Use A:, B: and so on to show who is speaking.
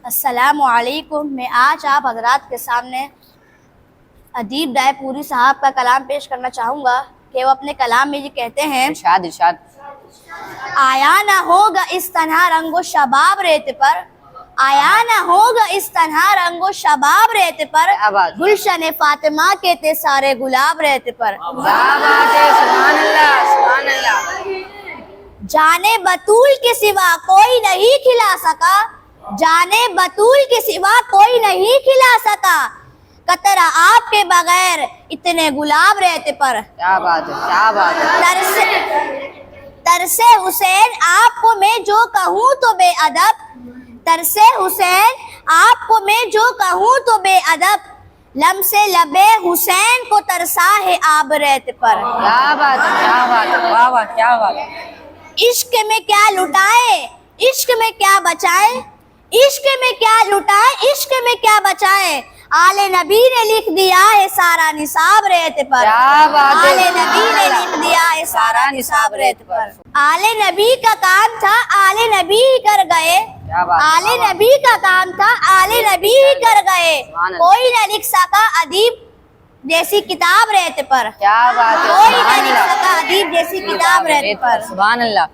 A: अस्सलामुअलैकुम। मैं आज आप हजरात के सामने अदीब रायपुरी साहब का कलाम पेश करना चाहूँगा कि वो अपने कलाम में ये कहते हैं,
B: इरशाद इरशाद।
A: आया ना होगा इस तन्हा रंगो शबाब रेत पर, आया ना होगा इस तन्हा रंगो शबाब रेत पर,
B: क्या बात है।
A: गुलशन फातिमा के थे सारे गुलाब रेत पर।
B: क्या बात है, सुभान अल्लाह सुभान अल्लाह।
A: जाने बतूल के सिवा कोई नहीं खिला सका, जाने बतूल के सिवा कोई नहीं खिला सका, कतरा आपके बगैर इतने गुलाब रहते पर।
B: क्या बात है, क्या बात है।
A: तरसे हुसैन आपको मैं जो कहूँ तो बेअदब, तरसे हुसैन आपको मैं जो कहूँ तो बेअदब, लम से लबे हुसैन को तरसा है आब रहते पर।
B: क्या बात है, क्या बात है, वाह वाह क्या बात है।
A: इश्क में क्या लुटाए, इश्क में क्या बचाए, इश्क में क्या लुटाए, इश्क में क्या बचाए, आले नबी ने लिख दिया है सारा निसाब रहते पर।
B: क्या बात है।
A: आले नबी ने लिख दिया है सारा निसाब रहते पर। आले नबी का काम था आले नबी ही कर गए,
B: क्या बात है।
A: आले नबी का काम था आले नबी ही कर गए, कोई न लिख सका अदीब जैसी किताब रहते पर।
B: क्या बात है,
A: कोई न
B: सुभान
A: लिख
B: अल्लाह।
A: सका अदीब जैसी किताब रहते पर।
B: सुभान अल्लाह।